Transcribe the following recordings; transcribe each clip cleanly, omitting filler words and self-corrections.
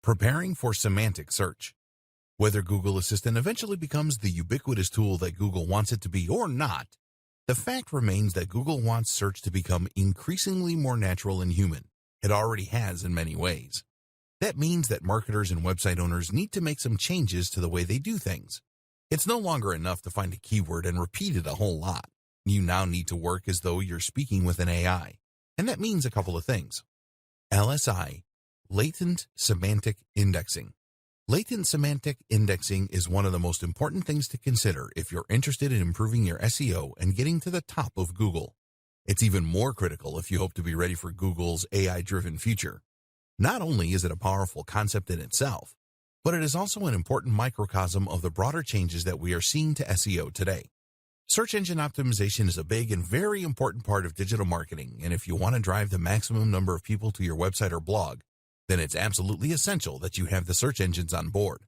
Preparing for semantic search. Whether Google Assistant eventually becomes the ubiquitous tool that Google wants it to be or not, the fact remains that Google wants search to become increasingly more natural and human. It already has in many ways. That means that marketers and website owners need to make some changes to the way they do things. It's no longer enough to find a keyword and repeat it a whole lot. You now need to work as though you're speaking with an AI, and that means a couple of things. LSI, Latent Semantic Indexing. Latent semantic indexing is one of the most important things to consider if you're interested in improving your SEO and getting to the top of Google. It's even more critical if you hope to be ready for Google's AI-driven future. Not only is it a powerful concept in itself, but it is also an important microcosm of the broader changes that we are seeing to SEO today. Search engine optimization is a big and very important part of digital marketing, and if you want to drive the maximum number of people to your website or blog, then it's absolutely essential that you have the search engines on board.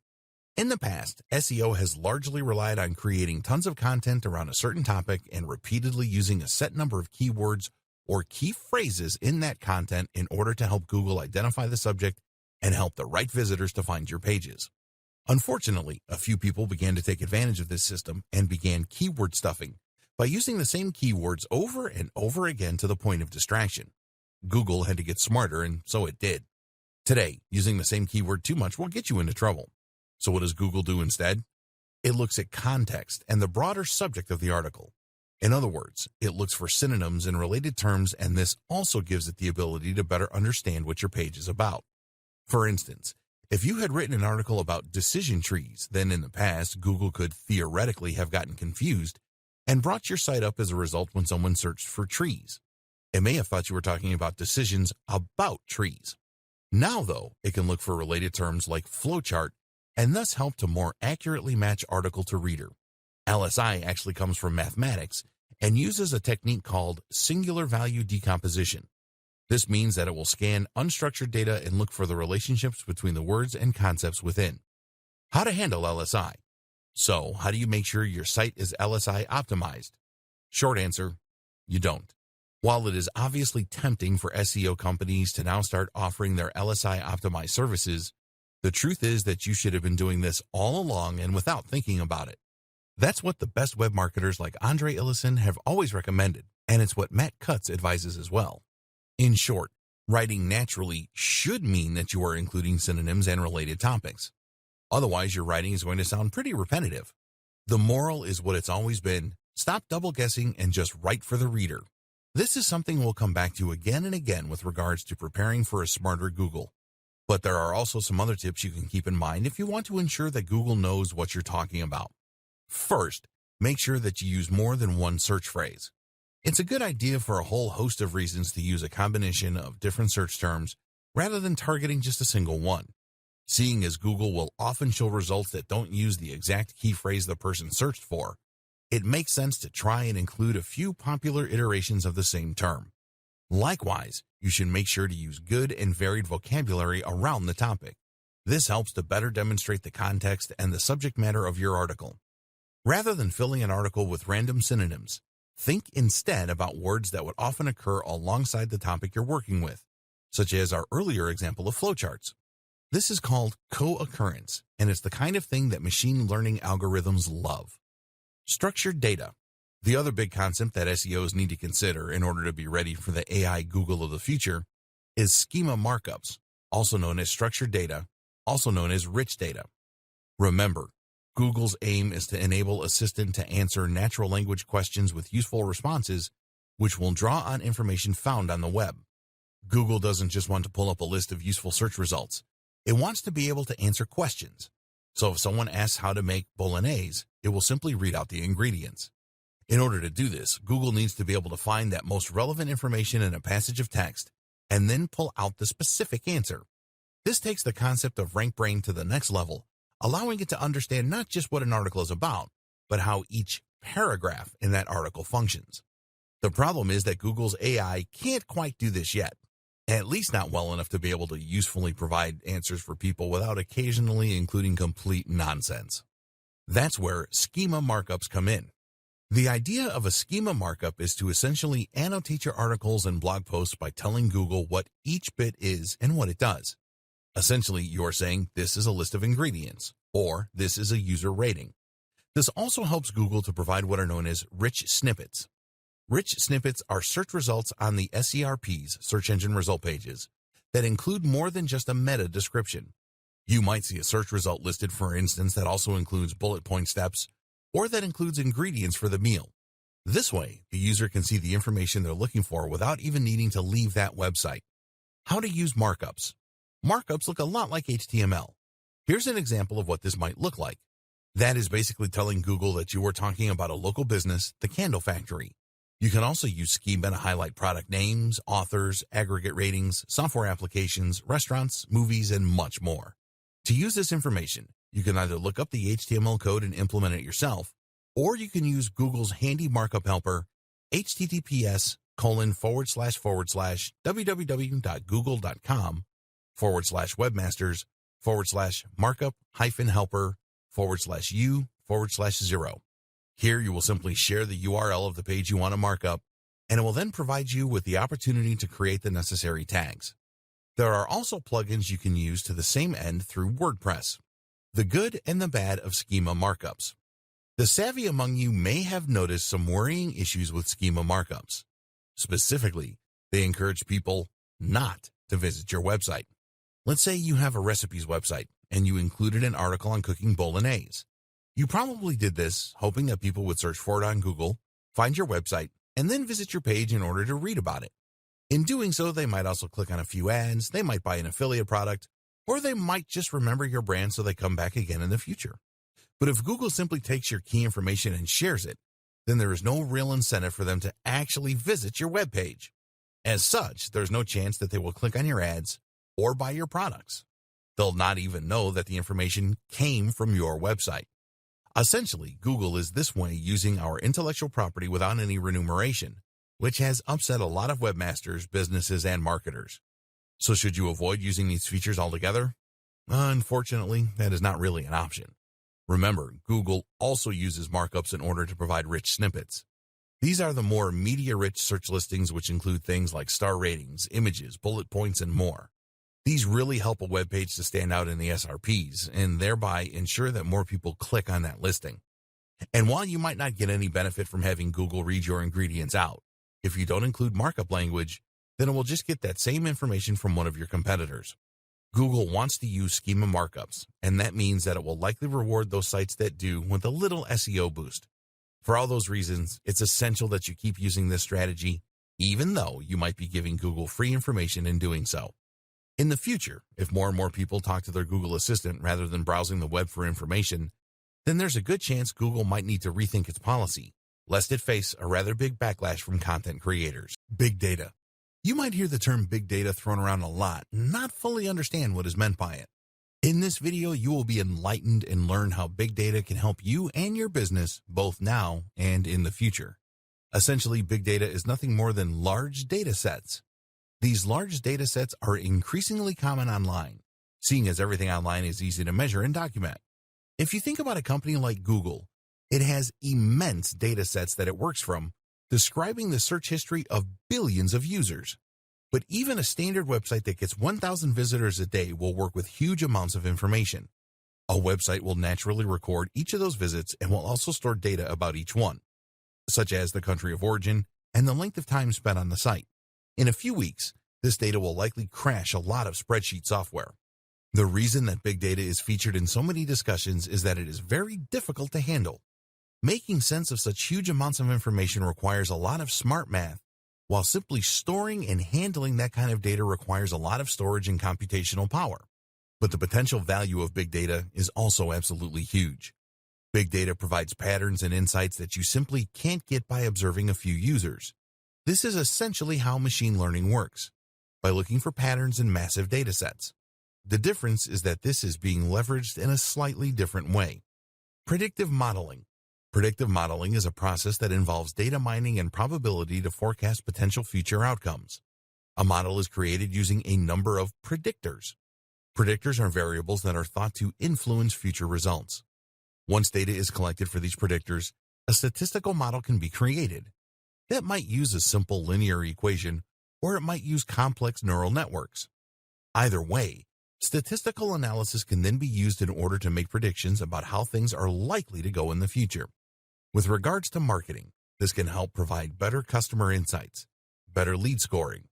In the past, SEO has largely relied on creating tons of content around a certain topic and repeatedly using a set number of keywords or key phrases in that content in order to help Google identify the subject and help the right visitors to find your pages. Unfortunately, a few people began to take advantage of this system and began keyword stuffing by using the same keywords over and over again to the point of distraction. Google had to get smarter, and so it did. Today, using the same keyword too much will get you into trouble. So what does Google do instead? It looks at context and the broader subject of the article. In other words, it looks for synonyms and related terms, and this also gives it the ability to better understand what your page is about. For instance, if you had written an article about decision trees, then in the past, Google could theoretically have gotten confused and brought your site up as a result when someone searched for trees. It may have thought you were talking about decisions about trees. Now, though, it can look for related terms like flowchart and thus help to more accurately match article to reader. LSI actually comes from mathematics and uses a technique called singular value decomposition. This means that it will scan unstructured data and look for the relationships between the words and concepts within. How to handle LSI? So, how do you make sure your site is LSI optimized? Short answer, you don't. While it is obviously tempting for SEO companies to now start offering their LSI optimized services, the truth is that you should have been doing this all along and without thinking about it. That's what the best web marketers like Andre Ellison have always recommended, and it's what Matt Cutts advises as well. In short, writing naturally should mean that you are including synonyms and related topics. Otherwise, your writing is going to sound pretty repetitive. The moral is what it's always been: stop double guessing and just write for the reader. This is something we'll come back to again and again with regards to preparing for a smarter Google. But there are also some other tips you can keep in mind if you want to ensure that Google knows what you're talking about. First, make sure that you use more than one search phrase. It's a good idea for a whole host of reasons to use a combination of different search terms rather than targeting just a single one. Seeing as Google will often show results that don't use the exact key phrase the person searched for, it makes sense to try and include a few popular iterations of the same term. Likewise, you should make sure to use good and varied vocabulary around the topic. This helps to better demonstrate the context and the subject matter of your article. Rather than filling an article with random synonyms, think instead about words that would often occur alongside the topic you're working with, such as our earlier example of flowcharts. This is called co-occurrence, and it's the kind of thing that machine learning algorithms love. Structured data. The other big concept that SEOs need to consider in order to be ready for the AI Google of the future is schema markups, also known as structured data, also known as rich data. Remember, Google's aim is to enable Assistant to answer natural language questions with useful responses, which will draw on information found on the web. Google doesn't just want to pull up a list of useful search results. It wants to be able to answer questions. So if someone asks how to make bolognese, it will simply read out the ingredients. In order to do this, Google needs to be able to find that most relevant information in a passage of text and then pull out the specific answer. This takes the concept of rank brain to the next level, allowing it to understand not just what an article is about, but how each paragraph in that article functions. The problem is that Google's AI can't quite do this yet, at least not well enough to be able to usefully provide answers for people without occasionally including complete nonsense. That's where schema markups come in. The idea of a schema markup is to essentially annotate your articles and blog posts by telling Google what each bit is and what it does. Essentially, you're saying this is a list of ingredients, or this is a user rating. This also helps Google to provide what are known as rich snippets. Rich snippets are search results on the SERP's search engine result pages that include more than just a meta description. You might see a search result listed, for instance, that also includes bullet point steps, or that includes ingredients for the meal. This way, the user can see the information they're looking for without even needing to leave that website. How to use markups. Markups look a lot like HTML. Here's an example of what this might look like. That is basically telling Google that you are talking about a local business, the Candle Factory. You can also use Schema to highlight product names, authors, aggregate ratings, software applications, restaurants, movies, and much more. To use this information, you can either look up the HTML code and implement it yourself, or you can use Google's handy markup helper, https://www.google.com/webmasters/markup-helper/u/0. Here you will simply share the URL of the page you want to mark up, and it will then provide you with the opportunity to create the necessary tags. There are also plugins you can use to the same end through WordPress. The good and the bad of schema markups. The savvy among you may have noticed some worrying issues with schema markups. Specifically, they encourage people not to visit your website. Let's say you have a recipes website and you included an article on cooking bolognese. You probably did this hoping that people would search for it on Google, find your website, and then visit your page in order to read about it. In doing so, they might also click on a few ads, they might buy an affiliate product, or they might just remember your brand so they come back again in the future. But if Google simply takes your key information and shares it, then there is no real incentive for them to actually visit your web page. As such, there's no chance that they will click on your ads or buy your products. They'll not even know that the information came from your website. Essentially, Google is this way using our intellectual property without any remuneration, which has upset a lot of webmasters, businesses, and marketers. So should you avoid using these features altogether? Unfortunately, that is not really an option. Remember, Google also uses markups in order to provide rich snippets. These are the more media-rich search listings, which include things like star ratings, images, bullet points, and more. These really help a web page to stand out in the SRPs and thereby ensure that more people click on that listing. And while you might not get any benefit from having Google read your ingredients out, if you don't include markup language, then it will just get that same information from one of your competitors. Google wants to use schema markups, and that means that it will likely reward those sites that do with a little SEO boost. For all those reasons, it's essential that you keep using this strategy, even though you might be giving Google free information in doing so. In the future, if more and more people talk to their Google Assistant rather than browsing the web for information, then there's a good chance Google might need to rethink its policy, lest it face a rather big backlash from content creators. Big data. You might hear the term big data thrown around a lot and not fully understand what is meant by it. In this video, you will be enlightened and learn how big data can help you and your business both now and in the future. Essentially, big data is nothing more than large data sets. These large data sets are increasingly common online, seeing as everything online is easy to measure and document. If you think about a company like Google, it has immense data sets that it works from, describing the search history of billions of users. But even a standard website that gets 1,000 visitors a day will work with huge amounts of information. A website will naturally record each of those visits and will also store data about each one, such as the country of origin and the length of time spent on the site. In a few weeks, this data will likely crash a lot of spreadsheet software. The reason that big data is featured in so many discussions is that it is very difficult to handle. Making sense of such huge amounts of information requires a lot of smart math, while simply storing and handling that kind of data requires a lot of storage and computational power. But the potential value of big data is also absolutely huge. Big data provides patterns and insights that you simply can't get by observing a few users. This is essentially how machine learning works, by looking for patterns in massive data sets. The difference is that this is being leveraged in a slightly different way. Predictive modeling. Predictive modeling is a process that involves data mining and probability to forecast potential future outcomes. A model is created using a number of predictors. Predictors are variables that are thought to influence future results. Once data is collected for these predictors, a statistical model can be created. That might use a simple linear equation, or it might use complex neural networks. Either way, Statistical analysis can then be used in order to make predictions about how things are likely to go in the future. With regards to marketing, this can help provide better customer insights, better lead scoring,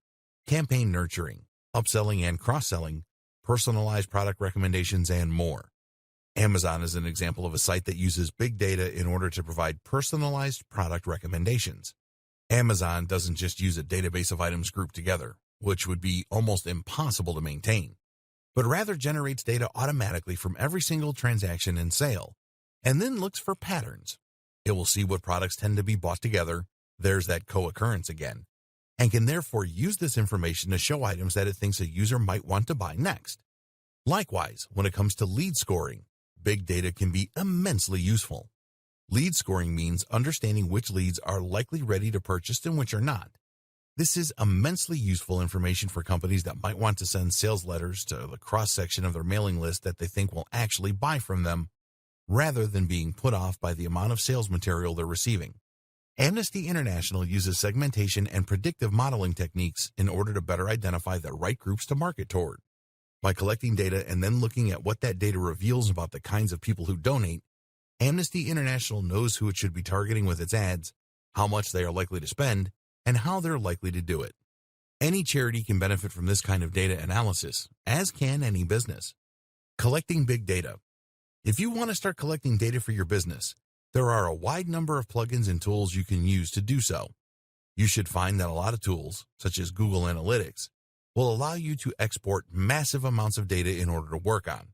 campaign nurturing, upselling and cross-selling, personalized product recommendations, and more. Amazon is an example of a site that uses big data in order to provide personalized product recommendations. Amazon doesn't just use a database of items grouped together, which would be almost impossible to maintain, but rather generates data automatically from every single transaction and sale, and then looks for patterns. It will see what products tend to be bought together, there's that co-occurrence again, and can therefore use this information to show items that it thinks a user might want to buy next. Likewise, when it comes to lead scoring, big data can be immensely useful. Lead scoring means understanding which leads are likely ready to purchase and which are not. This is immensely useful information for companies that might want to send sales letters to the cross-section of their mailing list that they think will actually buy from them, rather than being put off by the amount of sales material they're receiving. Amnesty International uses segmentation and predictive modeling techniques in order to better identify the right groups to market toward. By collecting data and then looking at what that data reveals about the kinds of people who donate, Amnesty International knows who it should be targeting with its ads, how much they are likely to spend, and how they're likely to do it. Any charity can benefit from this kind of data analysis, as can any business. Collecting big data. If you want to start collecting data for your business, there are a wide number of plugins and tools you can use to do so. You should find that a lot of tools, such as Google Analytics, will allow you to export massive amounts of data in order to work on.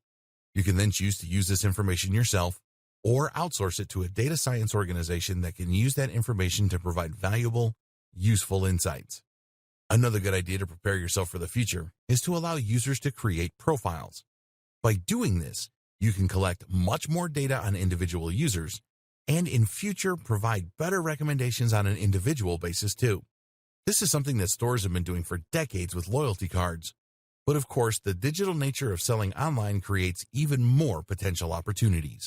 You can then choose to use this information yourself or outsource it to a data science organization that can use that information to provide valuable, useful insights. Another good idea to prepare yourself for the future is to allow users to create profiles. By doing this, you can collect much more data on individual users and in future provide better recommendations on an individual basis too. This is something that stores have been doing for decades with loyalty cards. But of course, the digital nature of selling online creates even more potential opportunities.